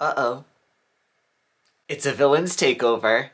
Uh-oh. It's a villain's takeover.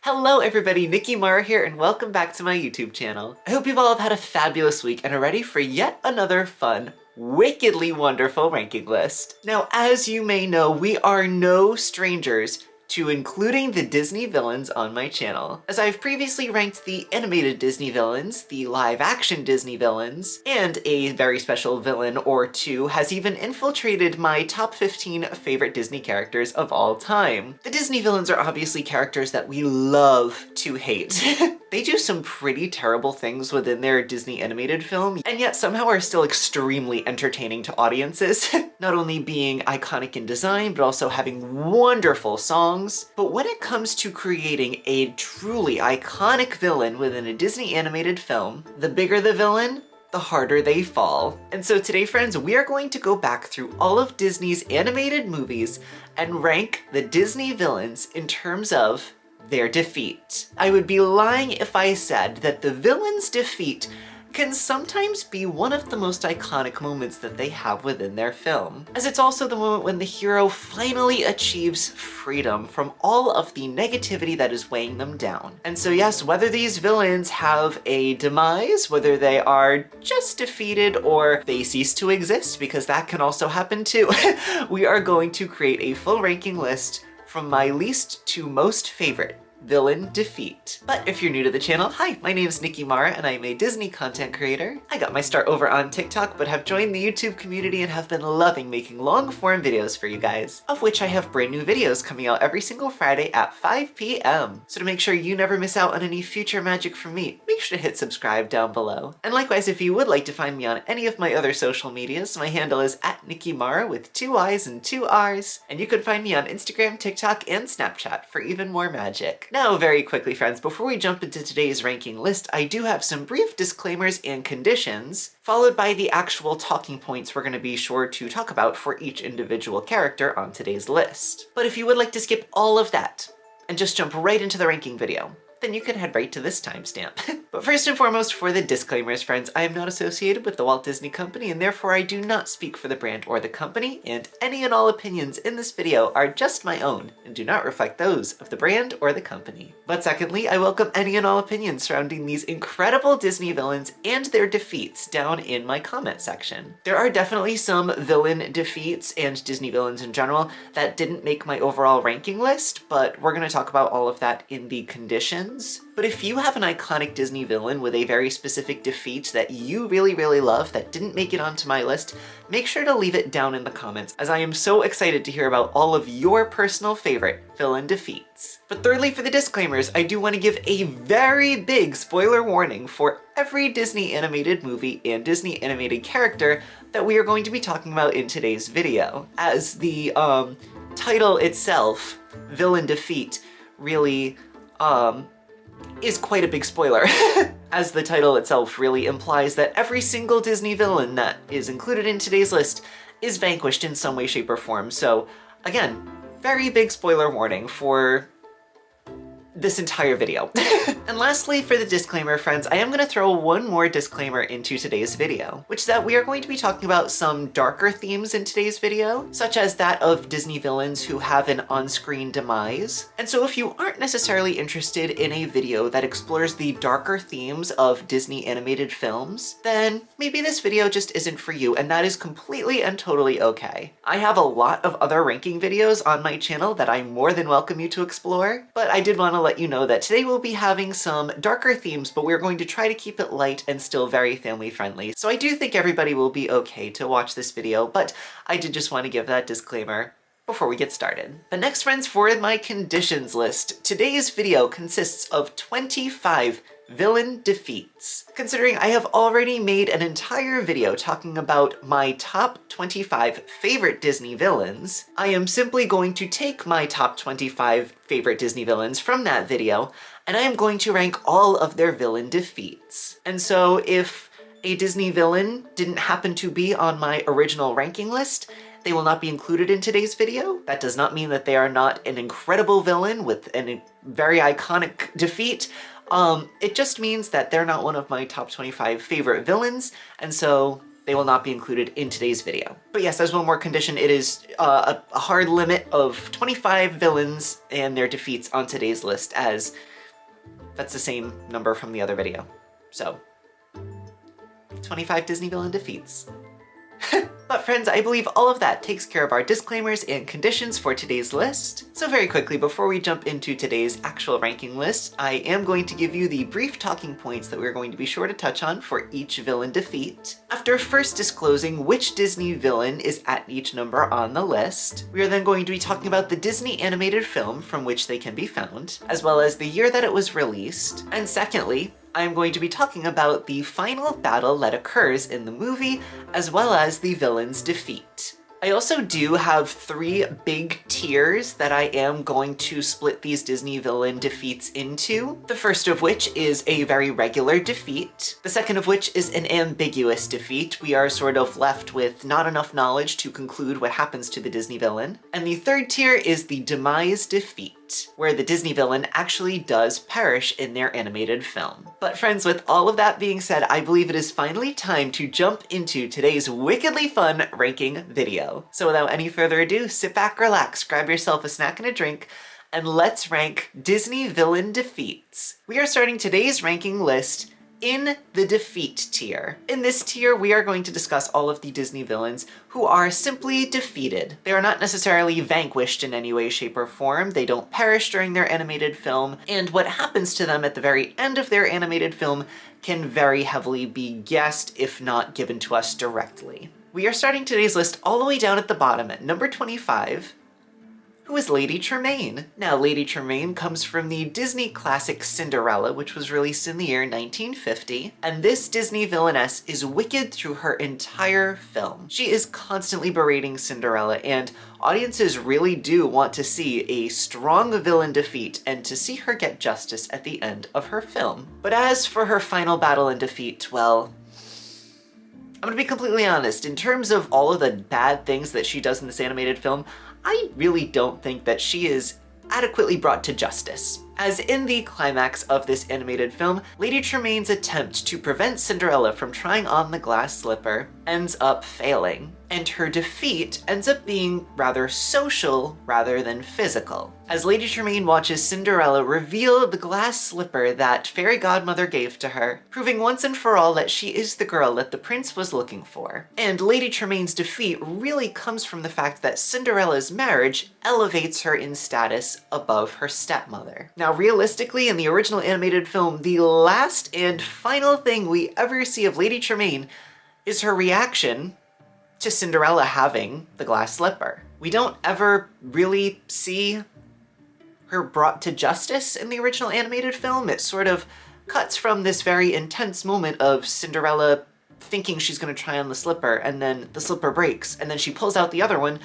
Hello everybody, Nicky Marra here, and welcome back to my YouTube channel. I hope you've all have had a fabulous week and are ready for yet another fun, wickedly wonderful ranking list. Now, as you may know, we are no strangers to including the Disney villains on my channel, as I've previously ranked the animated Disney villains, the live-action Disney villains, and a very special villain or two has even infiltrated my top 15 favorite Disney characters of all time. The Disney villains are obviously characters that we love to hate. They do some pretty terrible things within their Disney animated film, and yet somehow are still extremely entertaining to audiences, not only being iconic in design, but also having wonderful songs. But when it comes to creating a truly iconic villain within a Disney animated film, the bigger the villain, the harder they fall. And so today, friends, we are going to go back through all of Disney's animated movies and rank the Disney villains in terms of their defeat. I would be lying if I said that the villain's defeat can sometimes be one of the most iconic moments that they have within their film, as it's also the moment when the hero finally achieves freedom from all of the negativity that is weighing them down. And so yes, whether these villains have a demise, whether they are just defeated or they cease to exist, because that can also happen too, we are going to create a full ranking list from my least to most favorite villain defeat. But if you're new to the channel, hi, my name is Nicky Marra and I'm a Disney content creator. I got my start over on TikTok, but have joined the YouTube community and have been loving making long form videos for you guys, of which I have brand new videos coming out every single Friday at 5 p.m. So to make sure you never miss out on any future magic from me, make sure to hit subscribe down below. And likewise, if you would like to find me on any of my other social medias, my handle is @NickyMarra with 2 I's and 2 R's, and you can find me on Instagram, TikTok, and Snapchat for even more magic. Now, very quickly, friends, before we jump into today's ranking list, I do have some brief disclaimers and conditions, followed by the actual talking points we're going to be sure to talk about for each individual character on today's list. But if you would like to skip all of that and just jump right into the ranking video, then you can head right to this timestamp. But first and foremost, for the disclaimers, friends, I am not associated with the Walt Disney Company, and therefore I do not speak for the brand or the company, and any and all opinions in this video are just my own and do not reflect those of the brand or the company. But secondly, I welcome any and all opinions surrounding these incredible Disney villains and their defeats down in my comment section. There are definitely some villain defeats and Disney villains in general that didn't make my overall ranking list, but we're going to talk about all of that in the conditions. But if you have an iconic Disney villain with a very specific defeat that you really love that didn't make it onto my list, make sure to leave it down in the comments, as I am so excited to hear about all of your personal favorite villain defeats. But thirdly, for the disclaimers, I do want to give a very big spoiler warning for every Disney animated movie and Disney animated character that we are going to be talking about in today's video, as the title itself, Villain Defeat, really is quite a big spoiler, as the title itself really implies that every single Disney villain that is included in today's list is vanquished in some way, shape, or form. So again, very big spoiler warning for this entire video. And lastly, for the disclaimer, friends, I am going to throw one more disclaimer into today's video, which is that we are going to be talking about some darker themes in today's video, such as that of Disney villains who have an on-screen demise. And so if you aren't necessarily interested in a video that explores the darker themes of Disney animated films, then maybe this video just isn't for you, and that is completely and totally okay. I have a lot of other ranking videos on my channel that I more than welcome you to explore, but I did want to let you know that today we'll be having some darker themes, but we're going to try to keep it light and still very family friendly. So I do think everybody will be okay to watch this video, but I did just want to give that disclaimer before we get started. But next, friends, for my conditions list, today's video consists of 25 villain defeats. Considering I have already made an entire video talking about my top 25 favorite Disney villains, I am simply going to take my top 25 favorite Disney villains from that video, and I am going to rank all of their villain defeats. And so if a Disney villain didn't happen to be on my original ranking list, they will not be included in today's video. That does not mean that they are not an incredible villain with a very iconic defeat. It just means that they're not one of my top 25 favorite villains, and so they will not be included in today's video. But yes, as one more condition, it is a hard limit of 25 villains and their defeats on today's list, as that's the same number from the other video. So, 25 Disney villain defeats. But friends, I believe all of that takes care of our disclaimers and conditions for today's list. So very quickly, before we jump into today's actual ranking list, I am going to give you the brief talking points that we're going to be sure to touch on for each villain defeat. After first disclosing which Disney villain is at each number on the list, we are then going to be talking about the Disney animated film from which they can be found, as well as the year that it was released, and secondly, I'm going to be talking about the final battle that occurs in the movie, as well as the villain's defeat. I also do have 3 big tiers that I am going to split these Disney villain defeats into. The first of which is a very regular defeat. The second of which is an ambiguous defeat. We are sort of left with not enough knowledge to conclude what happens to the Disney villain. And the third tier is the Demise defeat, where the Disney villain actually does perish in their animated film. But friends, with all of that being said, I believe it is finally time to jump into today's wickedly fun ranking video. So without any further ado, sit back, relax, grab yourself a snack and a drink, and let's rank Disney villain defeats. We are starting today's ranking list in the defeat tier. In this tier, we are going to discuss all of the Disney villains who are simply defeated. They are not necessarily vanquished in any way, shape, or form. They don't perish during their animated film, and what happens to them at the very end of their animated film can very heavily be guessed, if not given to us directly. We are starting today's list all the way down at the bottom at number 25, who is Lady Tremaine. Now, Lady Tremaine comes from the Disney classic Cinderella, which was released in the year 1950, and this Disney villainess is wicked through her entire film. She is constantly berating Cinderella, and audiences really do want to see a strong villain defeat and to see her get justice at the end of her film. But as for her final battle and defeat, well, I'm gonna be completely honest, in terms of all of the bad things that she does in this animated film, I really don't think that she is adequately brought to justice. As in the climax of this animated film, Lady Tremaine's attempt to prevent Cinderella from trying on the glass slipper ends up failing, and her defeat ends up being rather social rather than physical. As Lady Tremaine watches Cinderella reveal the glass slipper that Fairy Godmother gave to her, proving once and for all that she is the girl that the prince was looking for. And Lady Tremaine's defeat really comes from the fact that Cinderella's marriage elevates her in status above her stepmother. Now, realistically, in the original animated film, the last and final thing we ever see of Lady Tremaine is her reaction to Cinderella having the glass slipper. We don't ever really see her brought to justice in the original animated film. It sort of cuts from this very intense moment of Cinderella thinking she's going to try on the slipper, and then the slipper breaks, and then she pulls out the other one,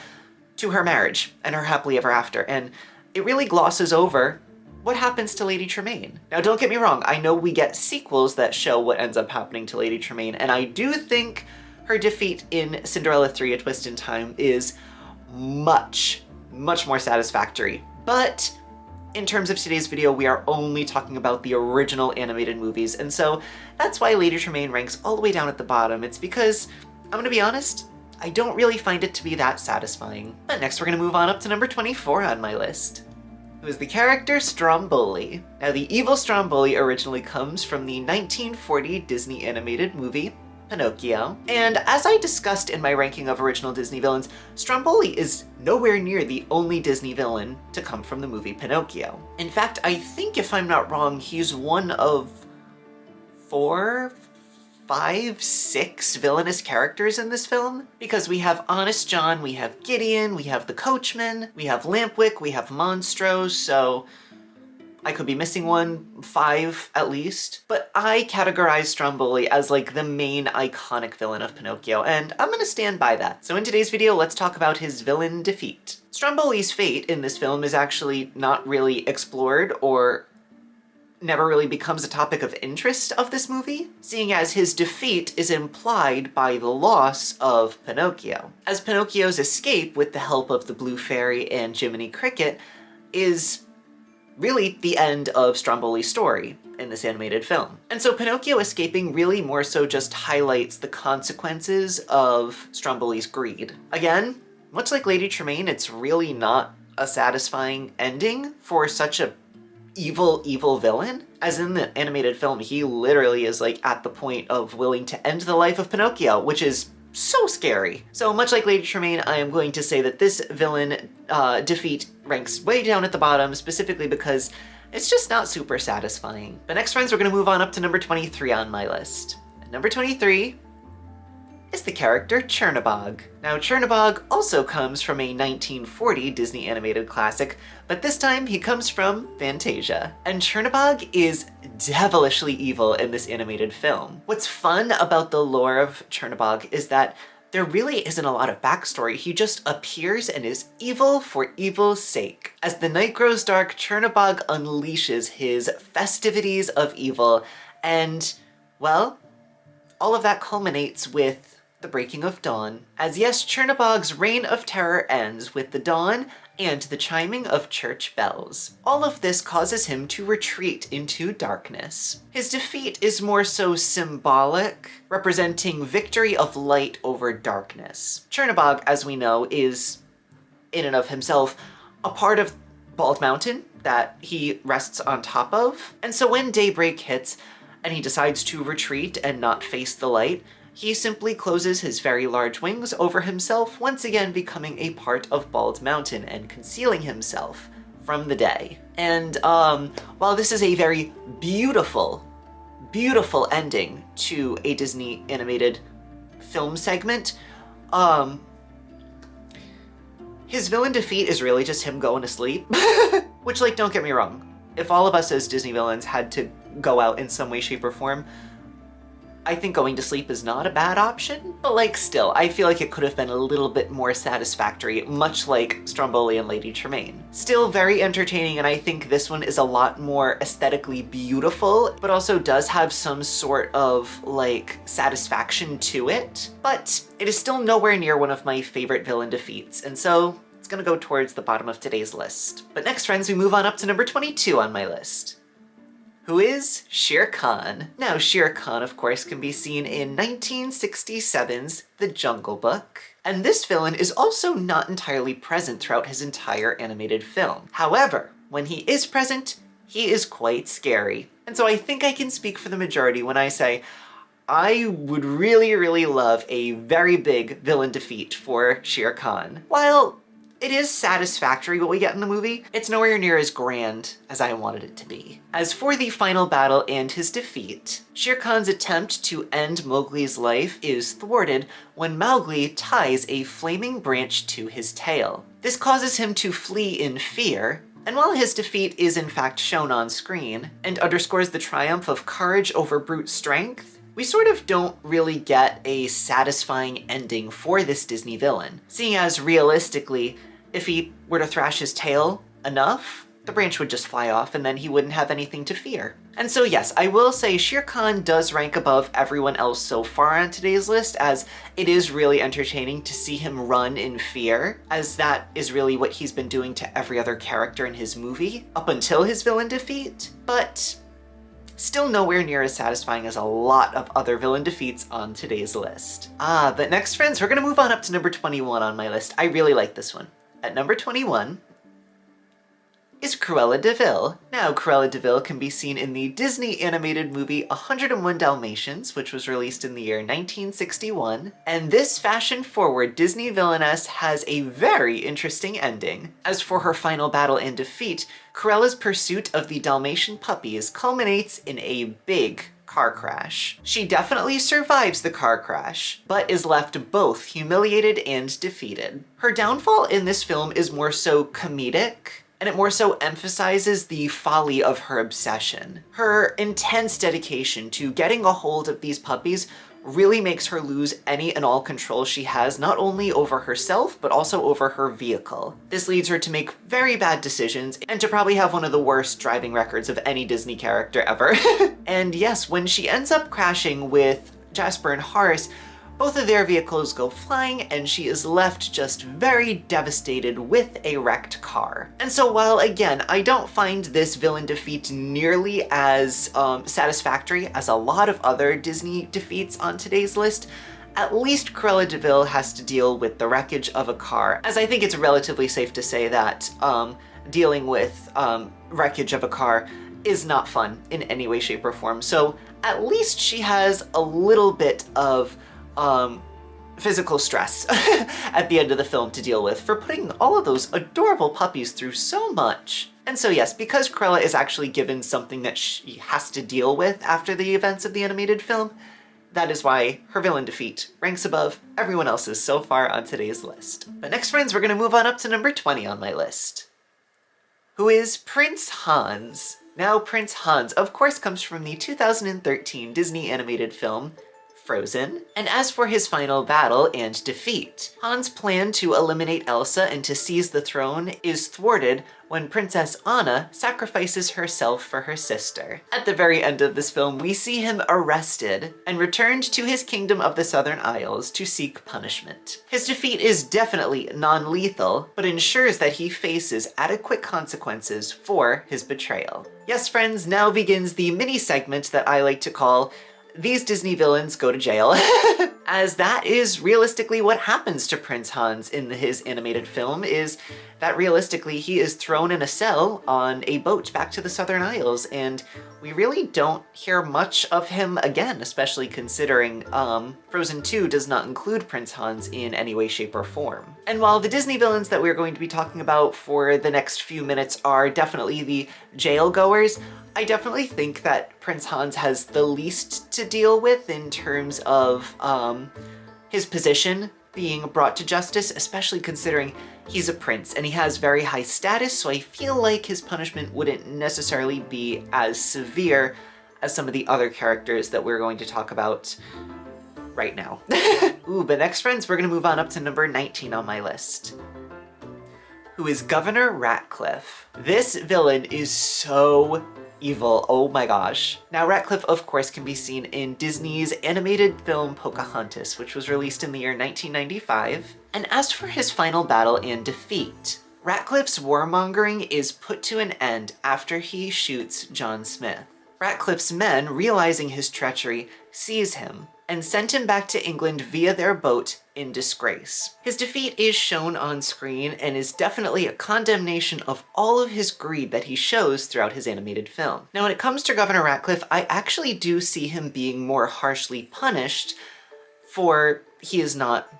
to her marriage and her happily ever after. And it really glosses over what happens to Lady Tremaine. Now, don't get me wrong, I know we get sequels that show what ends up happening to Lady Tremaine, and I do think her defeat in Cinderella 3: A Twist in Time is much more satisfactory. But in terms of today's video, we are only talking about the original animated movies, and so that's why Lady Tremaine ranks all the way down at the bottom. It's because, I'm gonna be honest, I don't really find it to be that satisfying. But next we're gonna move on up to number 24 on my list, who is the character Stromboli. Now, the evil Stromboli originally comes from the 1940 Disney animated movie, Pinocchio. And as I discussed in my ranking of original Disney villains, Stromboli is nowhere near the only Disney villain to come from the movie Pinocchio. In fact, I think, if I'm not wrong, he's one of 4, 5, 6 villainous characters in this film, because we have Honest John, we have Gideon, we have the Coachman, we have Lampwick, we have Monstro, so I could be missing one, 5 at least. But I categorize Stromboli as like the main iconic villain of Pinocchio, and I'm gonna stand by that. So in today's video, let's talk about his villain defeat. Stromboli's fate in this film is actually not really explored, or never really becomes a topic of interest of this movie, seeing as his defeat is implied by the loss of Pinocchio. As Pinocchio's escape with the help of the Blue Fairy and Jiminy Cricket is really the end of Stromboli's story. in this animated film. And so Pinocchio escaping really more so just highlights the consequences of Stromboli's greed. Again, much like Lady Tremaine, it's really not a satisfying ending for such a evil villain. As in the animated film, he literally is like at the point of willing to end the life of Pinocchio, which is so scary. So much like Lady Tremaine, I am going to say that this villain defeat ranks way down at the bottom, specifically because it's just not super satisfying. But next, friends, we're gonna move on up to number 23 on my list. And number 23 is the character Chernabog. Now, Chernabog also comes from a 1940 Disney animated classic, but this time he comes from Fantasia. And Chernabog is devilishly evil in this animated film. What's fun about the lore of Chernabog is that there really isn't a lot of backstory. He just appears and is evil for evil's sake. As the night grows dark, Chernabog unleashes his festivities of evil, and, well, all of that culminates with the breaking of dawn. As yes, Chernabog's reign of terror ends with the dawn and the chiming of church bells. All of this causes him to retreat into darkness. His defeat is more so symbolic, representing victory of light over darkness. Chernabog, as we know, is, in and of himself, a part of Bald Mountain that he rests on top of. And so when daybreak hits and he decides to retreat and not face the light, he simply closes his very large wings over himself, once again becoming a part of Bald Mountain and concealing himself from the day. And while this is a very beautiful ending to a Disney animated film segment, his villain defeat is really just him going to sleep. Which, like, don't get me wrong, if all of us as Disney villains had to go out in some way, shape, or form, I think going to sleep is not a bad option, but like still, I feel like it could have been a little bit more satisfactory, much like Stromboli and Lady Tremaine. Still very entertaining, and I think this one is a lot more aesthetically beautiful, but also does have some sort of like satisfaction to it. But it is still nowhere near one of my favorite villain defeats, and so it's gonna go towards the bottom of today's list. But next, friends, we move on up to number 22 on my list, who is Shere Khan. Now, Shere Khan, of course, can be seen in 1967's The Jungle Book, and this villain is also not entirely present throughout his entire animated film. However, when he is present, he is quite scary. And so I think I can speak for the majority when I say I would really love a very big villain defeat for Shere Khan. While it is satisfactory what we get in the movie, it's nowhere near as grand as I wanted it to be. As for the final battle and his defeat, Shere Khan's attempt to end Mowgli's life is thwarted when Mowgli ties a flaming branch to his tail. This causes him to flee in fear, and while his defeat is in fact shown on screen and underscores the triumph of courage over brute strength, we sort of don't really get a satisfying ending for this Disney villain, seeing as realistically, if he were to thrash his tail enough, the branch would just fly off and then he wouldn't have anything to fear. And so yes, I will say Shere Khan does rank above everyone else so far on today's list, as it is really entertaining to see him run in fear, as that is really what he's been doing to every other character in his movie, up until his villain defeat, but still nowhere near as satisfying as a lot of other villain defeats on today's list. But next, friends, we're gonna move on up to number 21 on my list. I really like this one. At number 21 is Cruella de Vil. Now, Cruella de Vil can be seen in the Disney animated movie 101 Dalmatians, which was released in the year 1961. And this fashion-forward Disney villainess has a very interesting ending. As for her final battle and defeat, Cruella's pursuit of the Dalmatian puppies culminates in a big car crash. She definitely survives the car crash, but is left both humiliated and defeated. Her downfall in this film is more so comedic, and it more so emphasizes the folly of her obsession. Her intense dedication to getting a hold of these puppies really makes her lose any and all control she has, not only over herself, but also over her vehicle. This leads her to make very bad decisions and to probably have one of the worst driving records of any Disney character ever. And yes, when she ends up crashing with Jasper and Horace, Both of their vehicles go flying, and she is left just very devastated with a wrecked car. And so while, again, I don't find this villain defeat nearly as satisfactory as a lot of other Disney defeats on today's list, at least Cruella de Vil has to deal with the wreckage of a car, as I think it's relatively safe to say that dealing with wreckage of a car is not fun in any way, shape, or form. So at least she has a little bit of physical stress at the end of the film to deal with for putting all of those adorable puppies through so much. And so yes, because Cruella is actually given something that she has to deal with after the events of the animated film, that is why her villain defeat ranks above everyone else's so far on today's list. But next, friends, we're gonna move on up to number 20 on my list, who is Prince Hans. Now, Prince Hans, of course, comes from the 2013 Disney animated film, Frozen. And as for his final battle and defeat, Hans' plan to eliminate Elsa and to seize the throne is thwarted when Princess Anna sacrifices herself for her sister. At the very end of this film, we see him arrested and returned to his kingdom of the Southern Isles to seek punishment. His defeat is definitely non-lethal, but ensures that he faces adequate consequences for his betrayal. Yes, friends, now begins the mini segment that I like to call These Disney Villains Go to Jail, as that is realistically what happens to Prince Hans in his animated film, is that realistically he is thrown in a cell on a boat back to the Southern Isles, and we really don't hear much of him again, especially considering Frozen 2 does not include Prince Hans in any way, shape, or form. And while the Disney villains that we're going to be talking about for the next few minutes are definitely the jail goers, I definitely think that Prince Hans has the least to deal with in terms of his position being brought to justice, especially considering he's a prince and he has very high status, so I feel like his punishment wouldn't necessarily be as severe as some of the other characters that we're going to talk about right now. Ooh, but next, friends, we're gonna move on up to number 19 on my list, who is Governor Ratcliffe. This villain is so evil, oh my gosh. Now, Ratcliffe, of course, can be seen in Disney's animated film Pocahontas, which was released in the year 1995. And as for his final battle and defeat, Ratcliffe's warmongering is put to an end after he shoots John Smith. Ratcliffe's men, realizing his treachery, seize him and sent him back to England via their boat in disgrace. His defeat is shown on screen and is definitely a condemnation of all of his greed that he shows throughout his animated film. Now, when it comes to Governor Ratcliffe, I actually do see him being more harshly punished, for he is not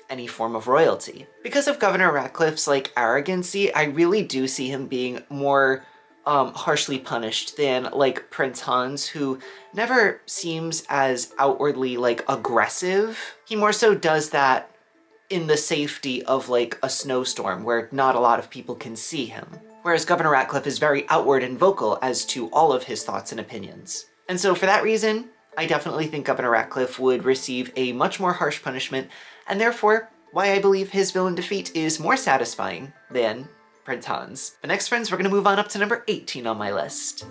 any form of royalty. Because of Governor Ratcliffe's arrogancy, I really do see him being more harshly punished than Prince Hans, who never seems as outwardly aggressive. He more so does that in the safety of a snowstorm where not a lot of people can see him. Whereas Governor Ratcliffe is very outward and vocal as to all of his thoughts and opinions. And so for that reason, I definitely think Governor Ratcliffe would receive a much more harsh punishment, and therefore why I believe his villain defeat is more satisfying than Prince Hans. But next, friends, we're gonna move on up to number 18 on my list,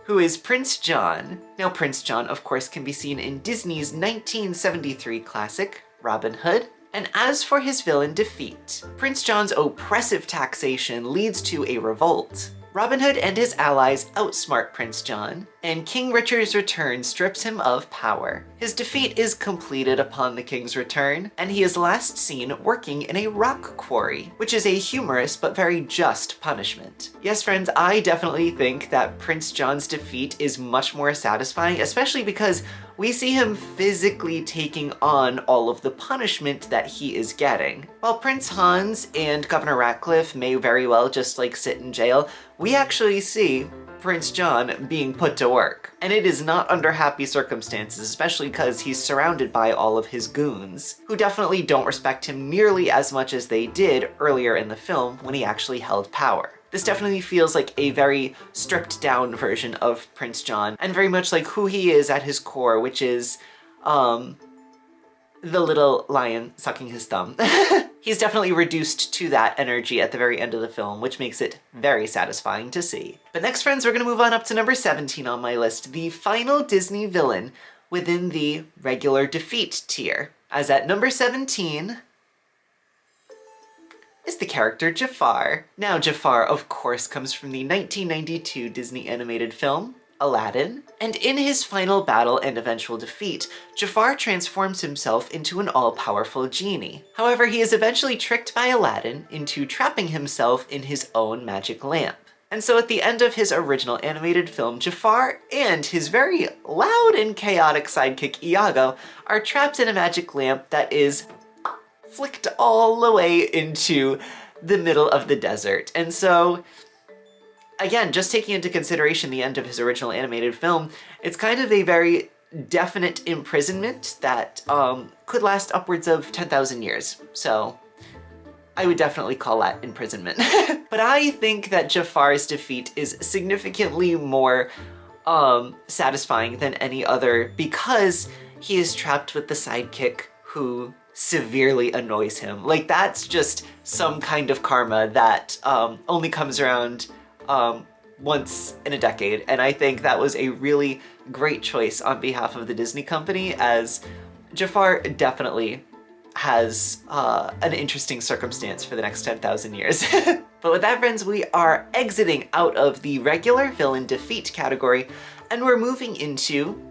who is Prince John. Now, Prince John, of course, can be seen in Disney's 1973 classic, Robin Hood. And as for his villain defeat, Prince John's oppressive taxation leads to a revolt. Robin Hood and his allies outsmart Prince John, and King Richard's return strips him of power. His defeat is completed upon the king's return, and he is last seen working in a rock quarry, which is a humorous but very just punishment. Yes, friends, I definitely think that Prince John's defeat is much more satisfying, especially because we see him physically taking on all of the punishment that he is getting. While Prince Hans and Governor Ratcliffe may very well just sit in jail, we actually see Prince John being put to work. And it is not under happy circumstances, especially because he's surrounded by all of his goons, who definitely don't respect him nearly as much as they did earlier in the film when he actually held power. This definitely feels like a very stripped down version of Prince John, and very much like who he is at his core, which is, the little lion sucking his thumb. He's definitely reduced to that energy at the very end of the film, which makes it very satisfying to see. But next, friends, we're gonna move on up to number 17 on my list, the final Disney villain, within the regular defeat tier. As at number 17 is the character Jafar. Now, Jafar, of course, comes from the 1992 Disney animated film, Aladdin, and in his final battle and eventual defeat, Jafar transforms himself into an all-powerful genie. However, he is eventually tricked by Aladdin into trapping himself in his own magic lamp. And so at the end of his original animated film, Jafar and his very loud and chaotic sidekick Iago are trapped in a magic lamp that is flicked all the way into the middle of the desert. And so, again, just taking into consideration the end of his original animated film, it's kind of a very definite imprisonment that could last upwards of 10,000 years. So I would definitely call that imprisonment. But I think that Jafar's defeat is significantly more satisfying than any other because he is trapped with the sidekick who severely annoys him. Like, that's just some kind of karma that only comes around once in a decade, and I think that was a really great choice on behalf of the Disney company, as Jafar definitely has an interesting circumstance for the next 10,000 years. But with that, friends, we are exiting out of the regular villain defeat category, and we're moving into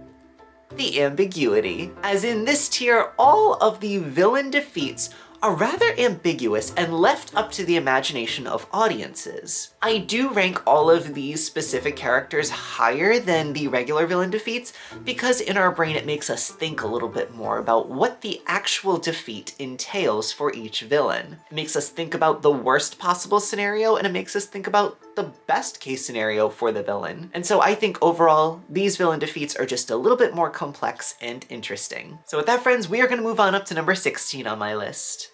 the ambiguity. As in this tier, all of the villain defeats are rather ambiguous and left up to the imagination of audiences. I do rank all of these specific characters higher than the regular villain defeats because in our brain it makes us think a little bit more about what the actual defeat entails for each villain. It makes us think about the worst possible scenario, and it makes us think about the best case scenario for the villain. And so I think overall, these villain defeats are just a little bit more complex and interesting. So with that, friends, we are going to move on up to number 16 on my list,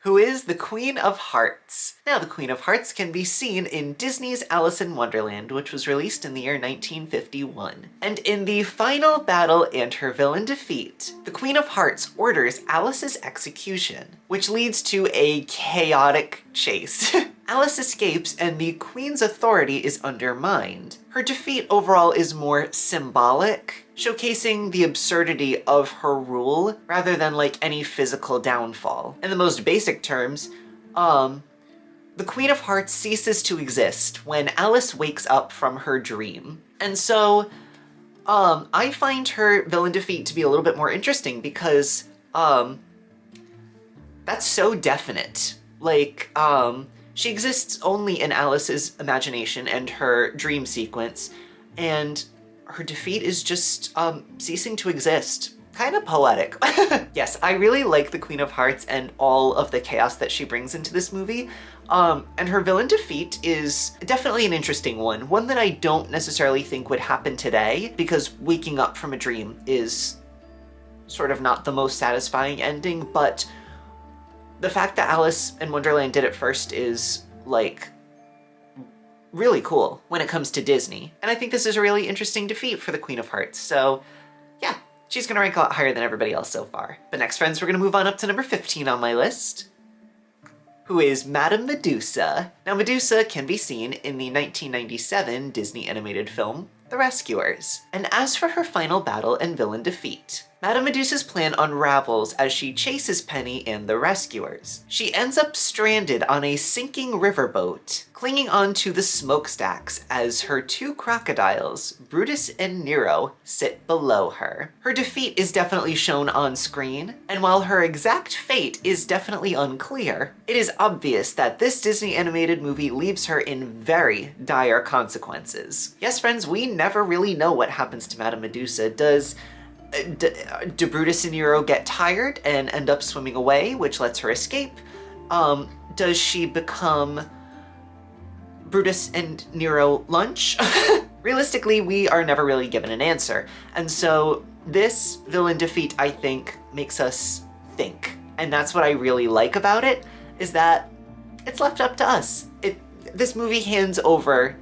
who is the Queen of Hearts. Now, the Queen of Hearts can be seen in Disney's Alice in Wonderland, which was released in the year 1951. And in the final battle and her villain defeat, the Queen of Hearts orders Alice's execution, which leads to a chaotic chase. Alice escapes and the Queen's authority is undermined. Her defeat overall is more symbolic, showcasing the absurdity of her rule rather than like any physical downfall. In the most basic terms, the Queen of Hearts ceases to exist when Alice wakes up from her dream. And so I find her villain defeat to be a little bit more interesting because that's so definite. Like, she exists only in Alice's imagination and her dream sequence, and her defeat is just ceasing to exist. Kind of poetic. Yes, I really like the Queen of Hearts and all of the chaos that she brings into this movie. And her villain defeat is definitely an interesting one that I don't necessarily think would happen today, because waking up from a dream is sort of not the most satisfying ending, but the fact that Alice in Wonderland did it first is, like, really cool when it comes to Disney. And I think this is a really interesting defeat for the Queen of Hearts. So, yeah, she's gonna rank a lot higher than everybody else so far. But next, friends, we're gonna move on up to number 15 on my list, who is Madame Medusa. Now, Medusa can be seen in the 1997 Disney animated film, The Rescuers. And as for her final battle and villain defeat, Madame Medusa's plan unravels as she chases Penny and the rescuers. She ends up stranded on a sinking riverboat, clinging onto the smokestacks as her two crocodiles, Brutus and Nero, sit below her. Her defeat is definitely shown on screen, and while her exact fate is definitely unclear, it is obvious that this Disney animated movie leaves her in very dire consequences. Yes, friends, we never really know what happens to Madame Medusa. Do Brutus and Nero get tired and end up swimming away, which lets her escape? Does she become Brutus and Nero lunch? Realistically, we are never really given an answer. And so this villain defeat, I think, makes us think. And that's what I really like about it, is that it's left up to us. This movie hands over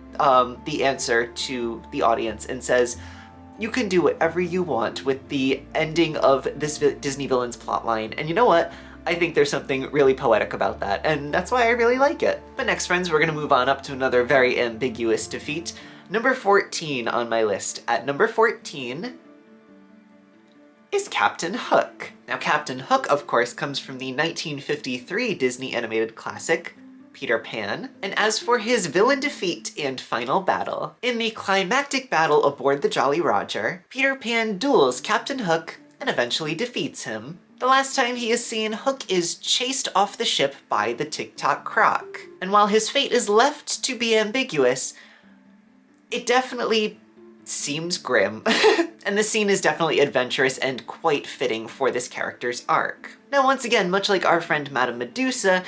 the answer to the audience and says, you can do whatever you want with the ending of this Disney villain's plotline. And you know what? I think there's something really poetic about that, and that's why I really like it. But next, friends, we're gonna move on up to another very ambiguous defeat. Number 14 on my list. At number 14 is Captain Hook. Now, Captain Hook, of course, comes from the 1953 Disney animated classic, Peter Pan. And as for his villain defeat and final battle, in the climactic battle aboard the Jolly Roger, Peter Pan duels Captain Hook and eventually defeats him. The last time he is seen, Hook is chased off the ship by the Tick-Tock Croc. And while his fate is left to be ambiguous, it definitely seems grim. And the scene is definitely adventurous and quite fitting for this character's arc. Now, once again, much like our friend Madame Medusa,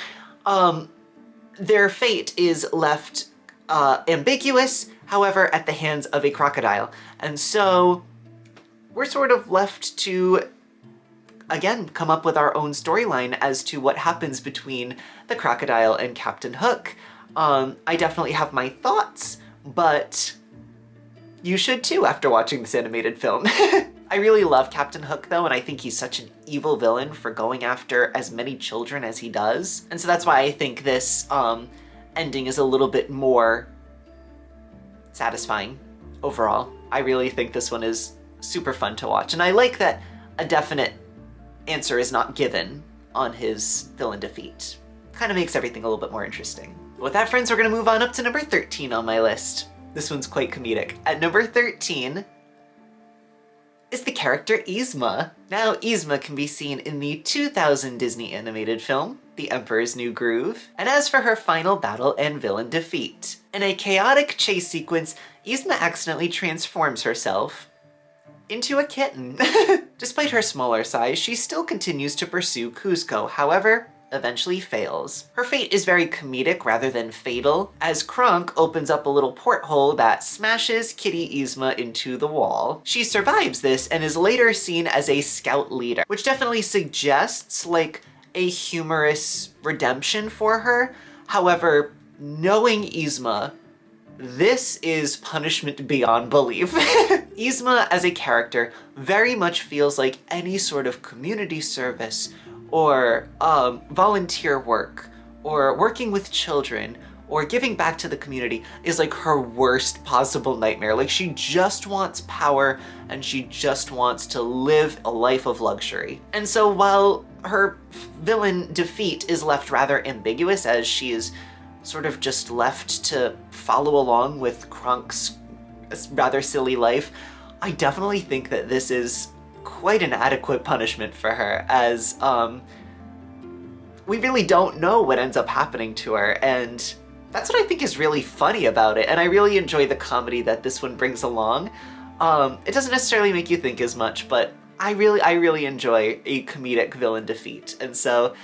their fate is left ambiguous, however, at the hands of a crocodile. And so we're sort of left to, again, come up with our own storyline as to what happens between the crocodile and Captain Hook. I definitely have my thoughts, but you should too after watching this animated film. I really love Captain Hook though, and I think he's such an evil villain for going after as many children as he does. And so that's why I think this ending is a little bit more satisfying overall. I really think this one is super fun to watch, and I like that a definite answer is not given on his villain defeat. Kind of makes everything a little bit more interesting. With that, friends, we're gonna move on up to number 13 on my list. This one's quite comedic. At number 13 is the character Yzma. Now, Yzma can be seen in the 2000 Disney animated film, The Emperor's New Groove. And as for her final battle and villain defeat, in a chaotic chase sequence, Yzma accidentally transforms herself into a kitten. Despite her smaller size, she still continues to pursue Kuzco, however, eventually fails. Her fate is very comedic rather than fatal, as Kronk opens up a little porthole that smashes Kitty Yzma into the wall. She survives this and is later seen as a scout leader, which definitely suggests like a humorous redemption for her. However, knowing Yzma, this is punishment beyond belief. Yzma as a character very much feels like any sort of community service or volunteer work or working with children or giving back to the community is like her worst possible nightmare. Like, she just wants power and she just wants to live a life of luxury. And so while her villain defeat is left rather ambiguous, as she is sort of just left to follow along with Kronk's rather silly life, I definitely think that this is quite an adequate punishment for her, as we really don't know what ends up happening to her, and that's what I think is really funny about it, and I really enjoy the comedy that this one brings along. It doesn't necessarily make you think as much, but I really enjoy a comedic villain defeat, and so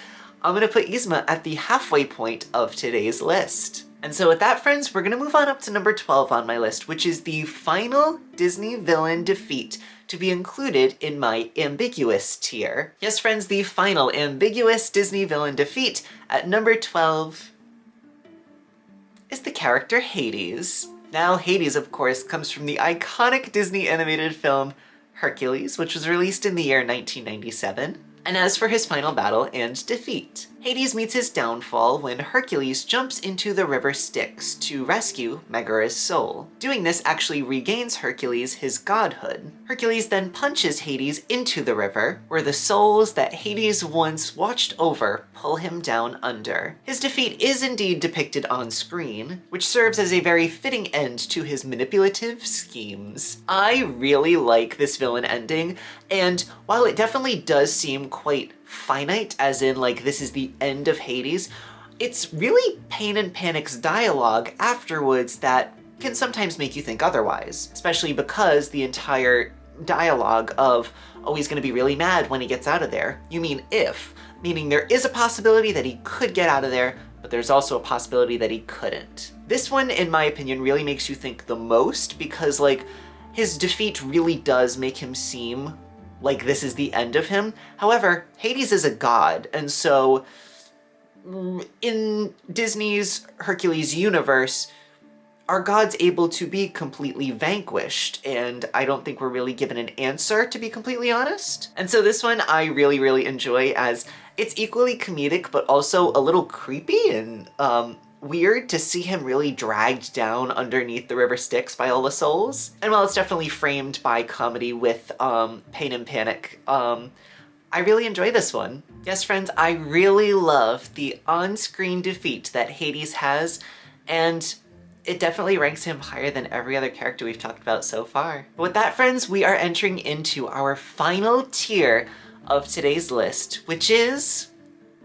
I'm gonna put Yzma at the halfway point of today's list. And so with that, friends, we're gonna move on up to number 12 on my list, which is the final Disney villain defeat to be included in my ambiguous tier. Yes, friends, the final ambiguous Disney villain defeat at number 12 is the character Hades. Now, Hades, of course, comes from the iconic Disney animated film Hercules, which was released in the year 1997. And as for his final battle and defeat, Hades meets his downfall when Hercules jumps into the river Styx to rescue Megara's soul. Doing this actually regains Hercules his godhood. Hercules then punches Hades into the river, where the souls that Hades once watched over pull him down under. His defeat is indeed depicted on screen, which serves as a very fitting end to his manipulative schemes. I really like this villain ending, and while it definitely does seem quite finite, as in like this is the end of Hades, it's really Pain and Panic's dialogue afterwards that can sometimes make you think otherwise, especially because the entire dialogue of, oh, he's gonna be really mad when he gets out of there, you mean if, meaning there is a possibility that he could get out of there, but there's also a possibility that he couldn't. This one, in my opinion, really makes you think the most, because like his defeat really does make him seem like this is the end of him. However, Hades is a god, and so in Disney's Hercules universe, are gods able to be completely vanquished? And I don't think we're really given an answer, to be completely honest. And so this one I really enjoy, as it's equally comedic but also a little creepy and weird to see him really dragged down underneath the river Styx by all the souls. And while it's definitely framed by comedy with pain and panic, I really enjoy this one. Yes, friends, I really love the on-screen defeat that Hades has, and it definitely ranks him higher than every other character we've talked about so far. But with that, friends, we are entering into our final tier of today's list, which is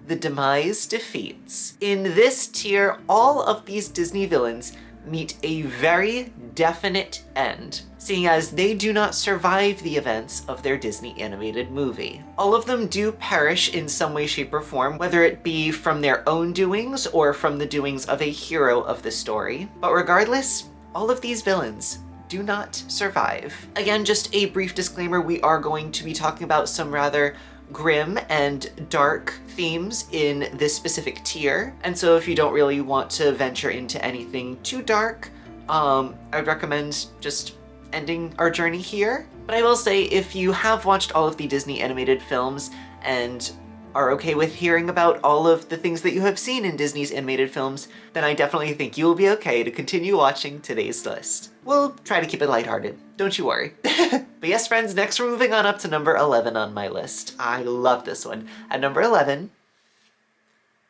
the Demise defeats. In this tier, all of these Disney villains meet a very definite end, seeing as they do not survive the events of their Disney animated movie. All of them do perish in some way, shape, or form, whether it be from their own doings or from the doings of a hero of the story. But regardless, all of these villains do not survive. Again, just a brief disclaimer, we are going to be talking about some rather grim and dark themes in this specific tier. And so if you don't really want to venture into anything too dark, I would recommend just ending our journey here. But I will say, if you have watched all of the Disney animated films and are okay with hearing about all of the things that you have seen in Disney's animated films, then I definitely think you will be okay to continue watching today's list. We'll try to keep it lighthearted, don't you worry. But yes, friends, next we're moving on up to number 11 on my list. I love this one. At number 11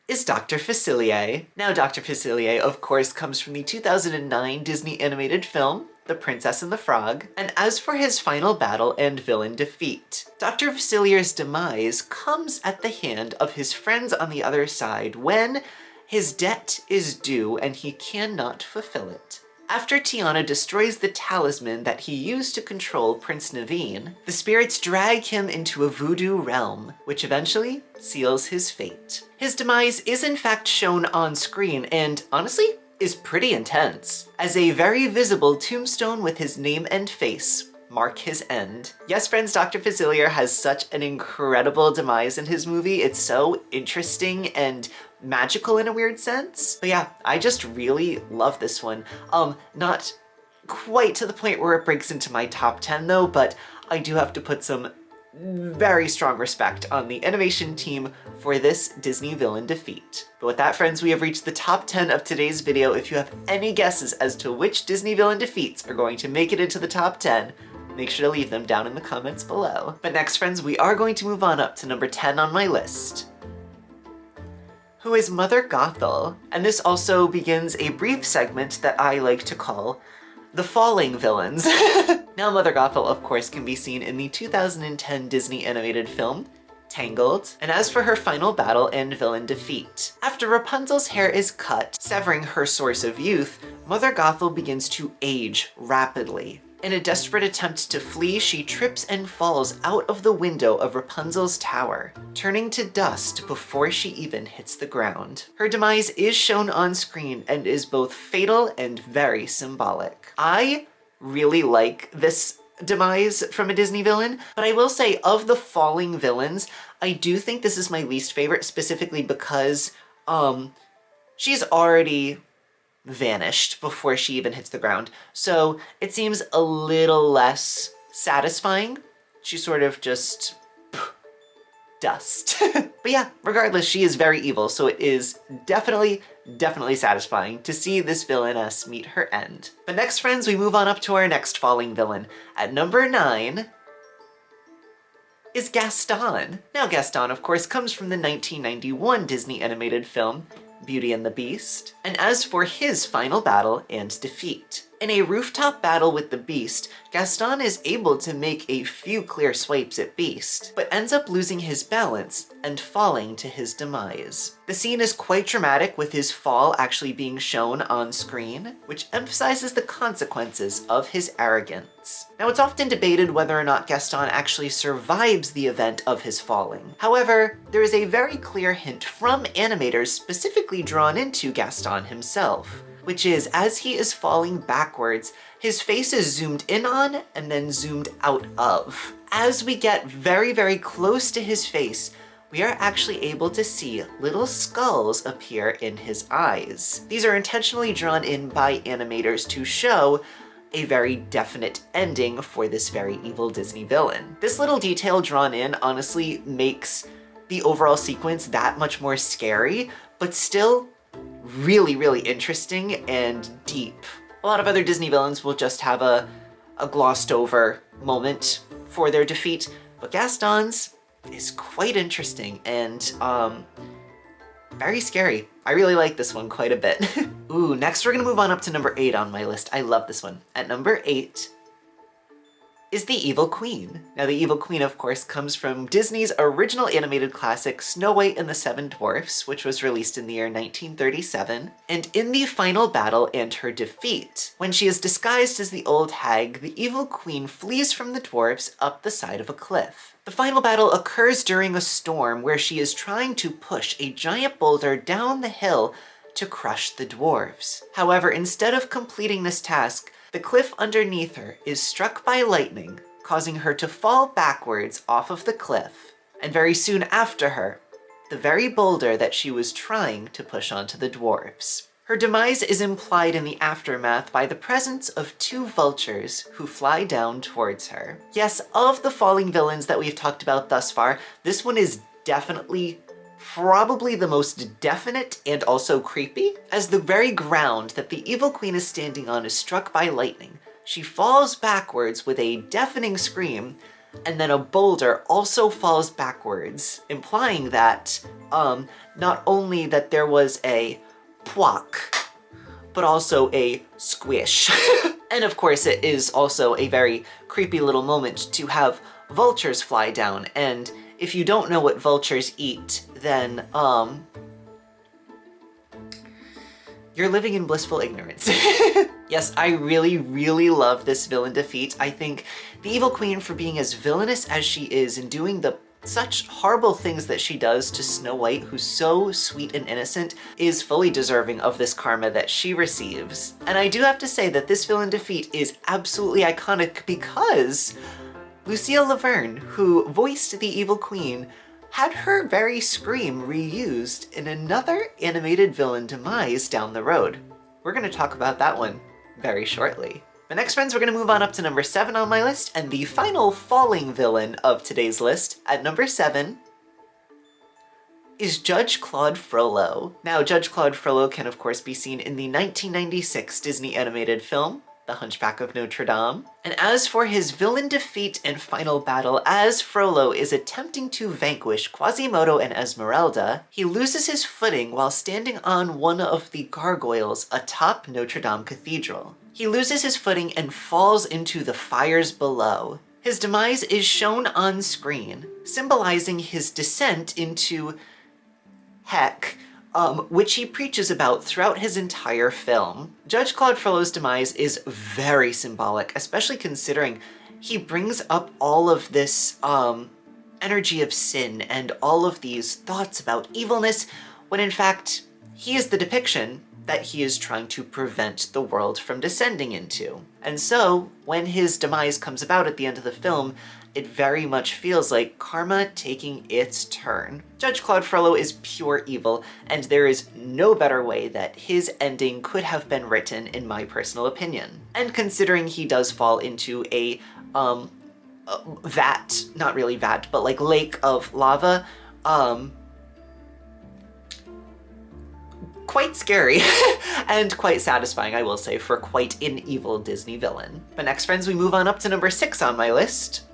is Dr. Facilier. Now, Dr. Facilier, of course, comes from the 2009 Disney animated film, The Princess and the Frog. And as for his final battle and villain defeat, Dr. Facilier's demise comes at the hand of his friends on the other side when his debt is due and he cannot fulfill it. After Tiana destroys the talisman that he used to control Prince Naveen, the spirits drag him into a voodoo realm, which eventually seals his fate. His demise is in fact shown on screen and, honestly, is pretty intense, as a very visible tombstone with his name and face mark his end. Yes, friends, Dr. Facilier has such an incredible demise in his movie. It's so interesting and magical in a weird sense. But yeah, I just really love this one. Not quite to the point where it breaks into my top 10 though, but I do have to put some very strong respect on the animation team for this Disney villain defeat. But with that, friends, we have reached the top 10 of today's video. If you have any guesses as to which Disney villain defeats are going to make it into the top 10, make sure to leave them down in the comments below. But next, friends, we are going to move on up to number 10 on my list, who is Mother Gothel. And this also begins a brief segment that I like to call the falling villains. Now, Mother Gothel, of course, can be seen in the 2010 Disney animated film, Tangled. And as for her final battle and villain defeat, after Rapunzel's hair is cut, severing her source of youth, Mother Gothel begins to age rapidly. In a desperate attempt to flee, she trips and falls out of the window of Rapunzel's tower, turning to dust before she even hits the ground. Her demise is shown on screen and is both fatal and very symbolic. I really like this demise from a Disney villain, but I will say, of the falling villains, I do think this is my least favorite, specifically because she's already vanished before she even hits the ground. So it seems a little less satisfying. She sort of just dust. But yeah, regardless, she is very evil, so it is definitely satisfying to see this villainess meet her end. But next, friends, we move on up to our next falling villain. At number 9 is Gaston. Now, Gaston, of course, comes from the 1991 Disney animated film, Beauty and the Beast. And as for his final battle and defeat, in a rooftop battle with the Beast, Gaston is able to make a few clear swipes at Beast, but ends up losing his balance and falling to his demise. The scene is quite dramatic, with his fall actually being shown on screen, which emphasizes the consequences of his arrogance. Now, it's often debated whether or not Gaston actually survives the event of his falling. However, there is a very clear hint from animators specifically drawn into Gaston himself, which is, as he is falling backwards, his face is zoomed in on and then zoomed out of. As we get very, very close to his face, we are actually able to see little skulls appear in his eyes. These are intentionally drawn in by animators to show a very definite ending for this very evil Disney villain. This little detail drawn in honestly makes the overall sequence that much more scary, but still really, really interesting and deep. A lot of other Disney villains will just have a glossed over moment for their defeat, but Gaston's is quite interesting and very scary. I really like this one quite a bit. Ooh, next we're gonna move on up to number 8 on my list. I love this one. At number 8 is the Evil Queen. Now, the Evil Queen, of course, comes from Disney's original animated classic Snow White and the Seven Dwarfs, which was released in the year 1937. And in the final battle and her defeat, when she is disguised as the old hag, the Evil Queen flees from the dwarfs up the side of a cliff. The final battle occurs during a storm where she is trying to push a giant boulder down the hill to crush the dwarves. However, instead of completing this task, the cliff underneath her is struck by lightning, causing her to fall backwards off of the cliff. And very soon after her, the very boulder that she was trying to push onto the dwarves. Her demise is implied in the aftermath by the presence of 2 vultures who fly down towards her. Yes, of the falling villains that we've talked about thus far, this one is definitely probably the most definite and also creepy, as the very ground that the Evil Queen is standing on is struck by lightning. She falls backwards with a deafening scream, and then a boulder also falls backwards, implying that not only that there was a plock, but also a squish. And of course, it is also a very creepy little moment to have vultures fly down, and if you don't know what vultures eat, then, you're living in blissful ignorance. Yes, I really, really love this villain defeat. I think the Evil Queen, for being as villainous as she is and doing the such horrible things that she does to Snow White, who's so sweet and innocent, is fully deserving of this karma that she receives. And I do have to say that this villain defeat is absolutely iconic because Lucille Laverne, who voiced the Evil Queen, had her very scream reused in another animated villain demise down the road. We're gonna talk about that one very shortly. But next, friends, we're gonna move on up to number 7 on my list, and the final falling villain of today's list, at number 7, is Judge Claude Frollo. Now, Judge Claude Frollo can of course be seen in the 1996 Disney animated film, The Hunchback of Notre Dame. And as for his villain defeat and final battle, as Frollo is attempting to vanquish Quasimodo and Esmeralda, he loses his footing while standing on one of the gargoyles atop Notre Dame Cathedral. He loses his footing and falls into the fires below. His demise is shown on screen, symbolizing his descent into heck, which he preaches about throughout his entire film. Judge Claude Frollo's demise is very symbolic, especially considering he brings up all of this energy of sin and all of these thoughts about evilness, when in fact, he is the depiction that he is trying to prevent the world from descending into. And so, when his demise comes about at the end of the film, it very much feels like karma taking its turn. Judge Claude Frollo is pure evil, and there is no better way that his ending could have been written, in my personal opinion. And considering he does fall into a vat, not really vat, but like lake of lava, quite scary and quite satisfying, I will say, for quite an evil Disney villain. But next, friends, we move on up to number 6 on my list,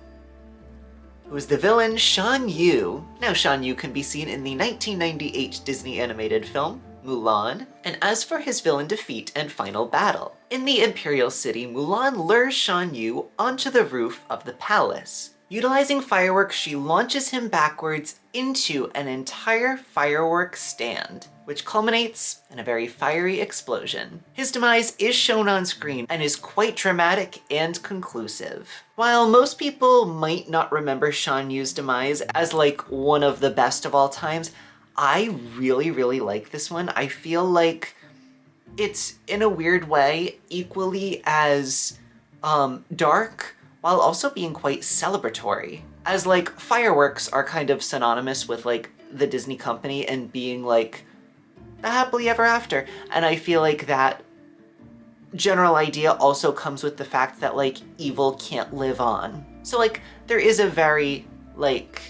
who is the villain Shan Yu. Now, Shan Yu can be seen in the 1998 Disney animated film, Mulan. And as for his villain defeat and final battle, in the Imperial City, Mulan lures Shan Yu onto the roof of the palace. Utilizing fireworks, she launches him backwards into an entire fireworks stand, which culminates in a very fiery explosion. His demise is shown on screen and is quite dramatic and conclusive. While most people might not remember Shan Yu's demise as like one of the best of all times, I really, really like this one. I feel like it's, in a weird way, equally as dark, while also being quite celebratory. As like fireworks are kind of synonymous with like the Disney company and being like the happily ever after. And I feel like that general idea also comes with the fact that like evil can't live on. So like there is a very like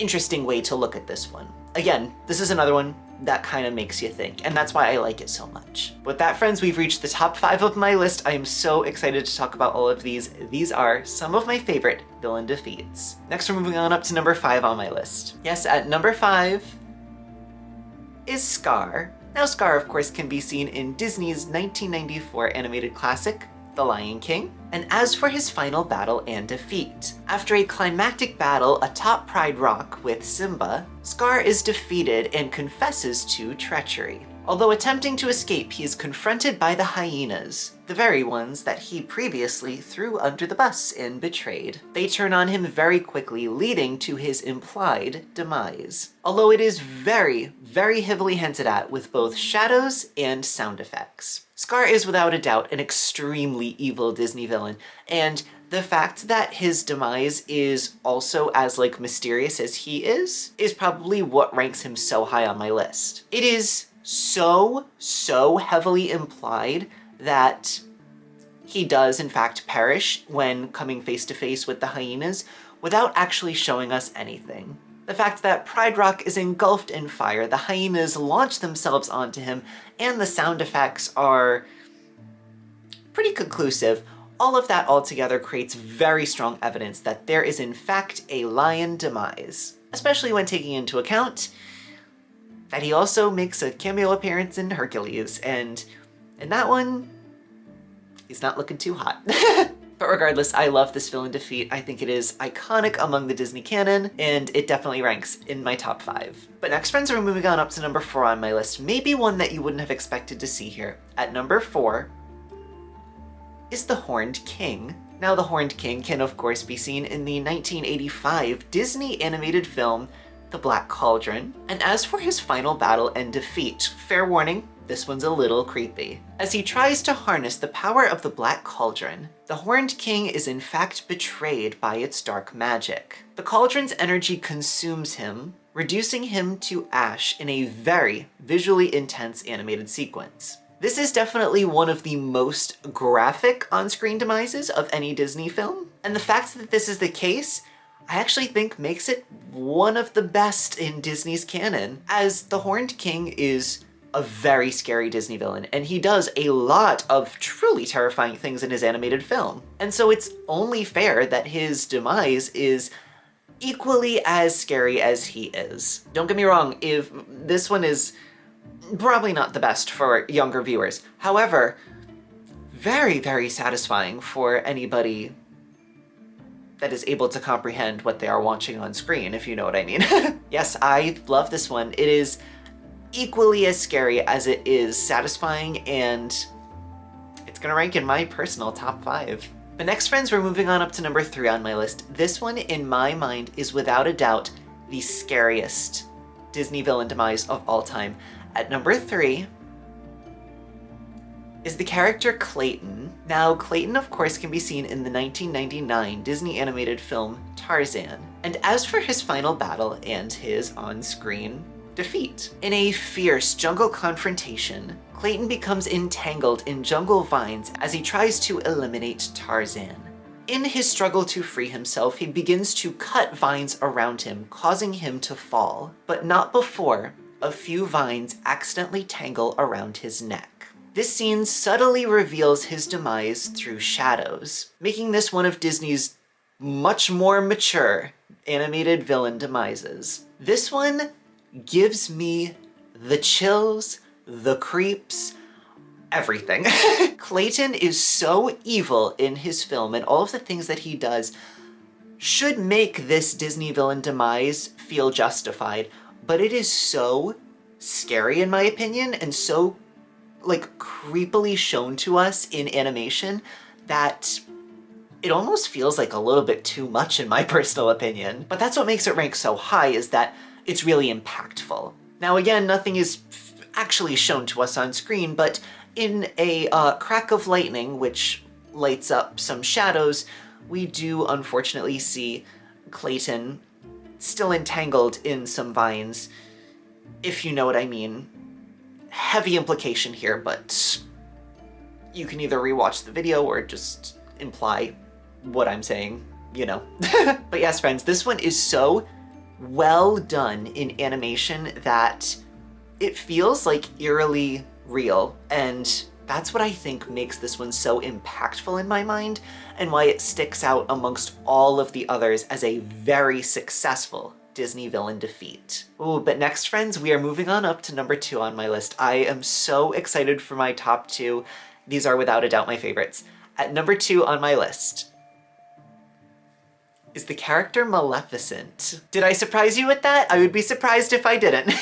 interesting way to look at this one. Again, this is another one that kind of makes you think, and that's why I like it so much. With that, friends, we've reached the top 5 of my list. I am so excited to talk about all of these. These are some of my favorite villain defeats. Next, we're moving on up to number 5 on my list. Yes, at number 5 is Scar. Now, Scar, of course, can be seen in Disney's 1994 animated classic, The Lion King. And as for his final battle and defeat, after a climactic battle atop Pride Rock with Simba, Scar is defeated and confesses to treachery. Although attempting to escape, he is confronted by the hyenas, the very ones that he previously threw under the bus and betrayed. They turn on him very quickly, leading to his implied demise. Although it is very, very heavily hinted at with both shadows and sound effects. Scar is without a doubt an extremely evil Disney villain, and the fact that his demise is also as mysterious as he is probably what ranks him so high on my list. It is so heavily implied that he does in fact perish when coming face to face with the hyenas without actually showing us anything. The fact that Pride Rock is engulfed in fire, the hyenas launch themselves onto him, and the sound effects are pretty conclusive. All of that altogether creates very strong evidence that there is in fact a lion demise, especially when taking into account that he also makes a cameo appearance in Hercules, and in that one, he's not looking too hot. But regardless, I love this villain defeat. I think it is iconic among the Disney canon, and it definitely ranks in my top 5. But next, friends, we're moving on up to number 4 on my list. Maybe one that you wouldn't have expected to see here. At number 4 is the Horned King. Now, the Horned King can, of course, be seen in the 1985 Disney animated film, The Black Cauldron. And as for his final battle and defeat, fair warning, this one's a little creepy. As he tries to harness the power of the Black Cauldron, the Horned King is in fact betrayed by its dark magic. The cauldron's energy consumes him, reducing him to ash in a very visually intense animated sequence. This is definitely one of the most graphic on-screen demises of any Disney film, and the fact that this is the case I actually think makes it one of the best in Disney's canon, as the Horned King is a very scary Disney villain, and he does a lot of truly terrifying things in his animated film. And so it's only fair that his demise is equally as scary as he is. Don't get me wrong, if this one is probably not the best for younger viewers. However, very, very satisfying for anybody that is able to comprehend what they are watching on screen, if you know what I mean. Yes, I love this one. It is equally as scary as it is satisfying, and it's gonna rank in my personal top 5. But next, friends, we're moving on up to number 3 on my list. This one, in my mind, is without a doubt the scariest Disney villain demise of all time. At number 3 is the character Clayton. Now, Clayton, of course, can be seen in the 1999 Disney animated film Tarzan. And as for his final battle and his on-screen defeat, in a fierce jungle confrontation, Clayton becomes entangled in jungle vines as he tries to eliminate Tarzan. In his struggle to free himself, he begins to cut vines around him, causing him to fall, but not before a few vines accidentally tangle around his neck. This scene subtly reveals his demise through shadows, making this one of Disney's much more mature animated villain demises. This one gives me the chills, the creeps, everything. Clayton is so evil in his film, and all of the things that he does should make this Disney villain demise feel justified, but it is so scary in my opinion, and so creepily shown to us in animation that it almost feels like a little bit too much in my personal opinion. But that's what makes it rank so high, is that it's really impactful. Now again, nothing is actually shown to us on screen, but in a crack of lightning, which lights up some shadows, we do unfortunately see Clayton still entangled in some vines, if you know what I mean. Heavy implication here, but you can either rewatch the video or just imply what I'm saying, you know. But yes, friends, this one is so well done in animation that It feels like eerily real, and that's what I think makes this one so impactful in my mind, and why it sticks out amongst all of the others as a very successful Disney villain defeat. Ooh, but next, friends, we are moving on up to number 2 on my list. I am so excited for my top 2. These are without a doubt my favorites. At number 2 on my list is the character Maleficent. Did I surprise you with that? I would be surprised if I didn't.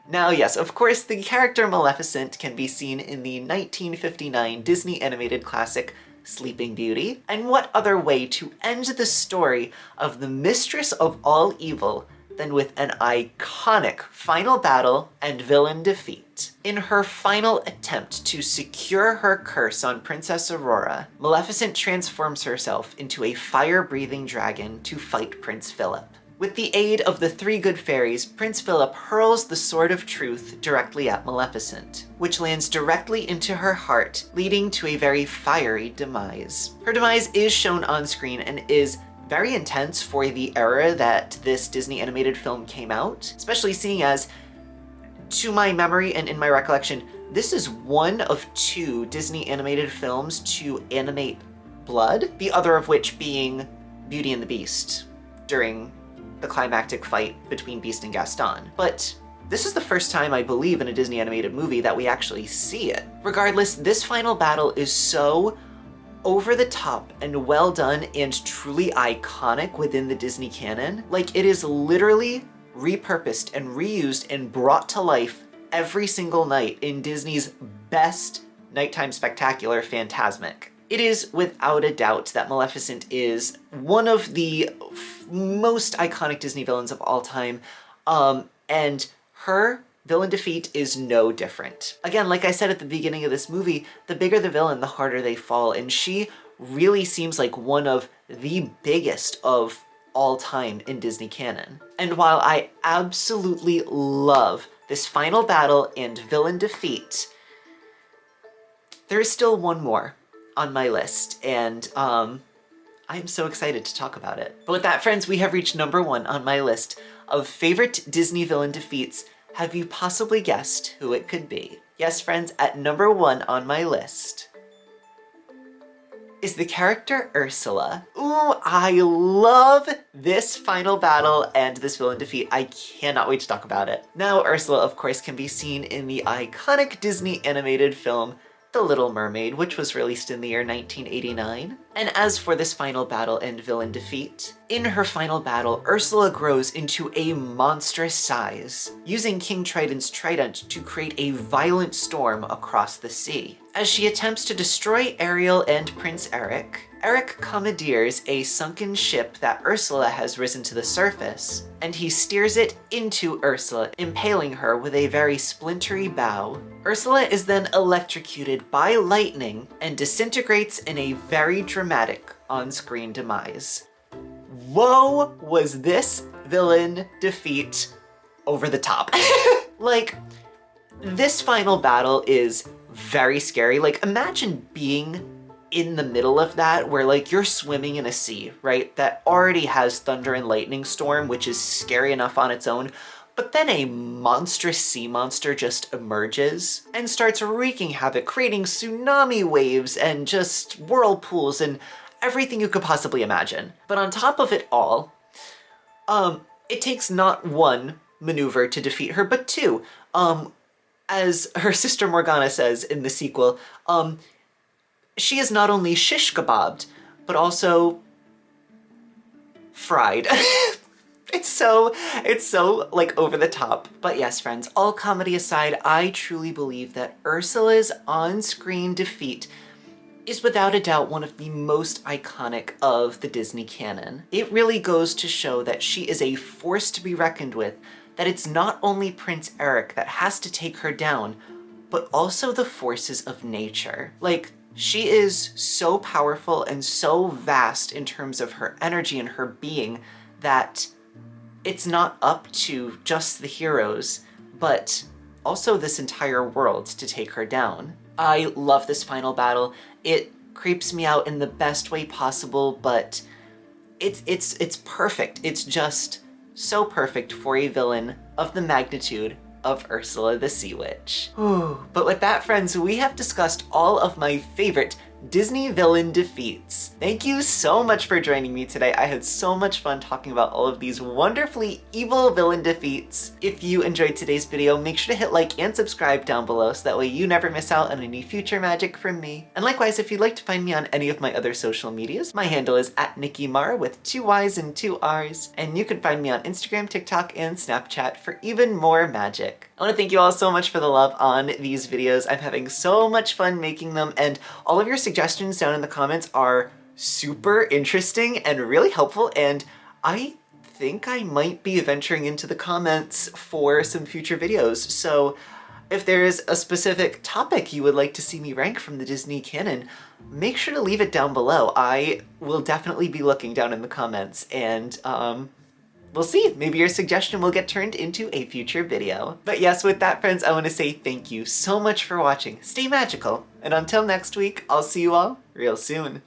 Now, yes, of course, the character Maleficent can be seen in the 1959 Disney animated classic Sleeping Beauty. And what other way to end the story of the mistress of all evil than with an iconic final battle and villain defeat. In her final attempt to secure her curse on Princess Aurora, Maleficent transforms herself into a fire-breathing dragon to fight Prince Philip. With the aid of the 3 good fairies, Prince Philip hurls the Sword of Truth directly at Maleficent, which lands directly into her heart, leading to a very fiery demise. Her demise is shown on screen and is very intense for the era that this Disney animated film came out, especially seeing as, to my memory and in my recollection, this is one of 2 Disney animated films to animate blood, the other of which being Beauty and the Beast during the climactic fight between Beast and Gaston. But this is the first time, I believe, in a Disney animated movie that we actually see it. Regardless, this final battle is so over the top and well done and truly iconic within the Disney canon. Like, it is literally repurposed and reused and brought to life every single night in Disney's best nighttime spectacular, Fantasmic. It is without a doubt that Maleficent is one of the most iconic Disney villains of all time, and her villain defeat is no different. Again, like I said at the beginning of this movie, the bigger the villain, the harder they fall, and she really seems like one of the biggest of all time in Disney canon. And while I absolutely love this final battle and villain defeat, there is still one more on my list, and I'm so excited to talk about it. But with that, friends, we have reached number 1 on my list of favorite Disney villain defeats. Have you possibly guessed who it could be? Yes, friends, at number 1 on my list is the character Ursula. Ooh, I love this final battle and this villain defeat. I cannot wait to talk about it. Now, Ursula, of course, can be seen in the iconic Disney animated film The Little Mermaid, which was released in the year 1989. And as for this final battle and villain defeat, in her final battle, Ursula grows into a monstrous size, using King Triton's trident to create a violent storm across the sea. As she attempts to destroy Ariel and Prince Eric, Eric commandeers a sunken ship that Ursula has risen to the surface, and he steers it into Ursula, impaling her with a very splintery bow. Ursula is then electrocuted by lightning and disintegrates in a very dramatic on-screen demise. Whoa, was this villain defeat over the top. Like, this final battle is very scary. Like, imagine being in the middle of that, where like you're swimming in a sea, right, that already has thunder and lightning storm, which is scary enough on its own, but then a monstrous sea monster just emerges and starts wreaking havoc, creating tsunami waves and just whirlpools and everything you could possibly imagine. But on top of it all, it takes not one maneuver to defeat her, but 2. As her sister Morgana says in the sequel, she is not only shish kebabbed, but also fried. It's so like over the top. But yes, friends, all comedy aside, I truly believe that Ursula's on-screen defeat is without a doubt one of the most iconic of the Disney canon. It really goes to show that she is a force to be reckoned with, that it's not only Prince Eric that has to take her down, but also the forces of nature. Like, she is so powerful and so vast in terms of her energy and her being that it's not up to just the heroes, but also this entire world to take her down. I love this final battle. It creeps me out in the best way possible, but it's perfect. It's just so perfect for a villain of the magnitude of Ursula the Sea Witch. Whew. But with that, friends, we have discussed all of my favorite Disney villain defeats. Thank you so much for joining me today. I had so much fun talking about all of these wonderfully evil villain defeats. If you enjoyed today's video, make sure to hit like and subscribe down below so that way you never miss out on any future magic from me. And likewise, if you'd like to find me on any of my other social medias, my handle is @Nicky Marra with 2 Y's and 2 R's, and you can find me on Instagram, TikTok, and Snapchat for even more magic. I want to thank you all so much for the love on these videos. I'm having so much fun making them, and all of your suggestions down in the comments are super interesting and really helpful, and I think I might be venturing into the comments for some future videos. So if there's a specific topic you would like to see me rank from the Disney canon, make sure to leave it down below. I will definitely be looking down in the comments, and we'll see. Maybe your suggestion will get turned into a future video. But yes, with that, friends, I want to say thank you so much for watching. Stay magical, and until next week, I'll see you all real soon.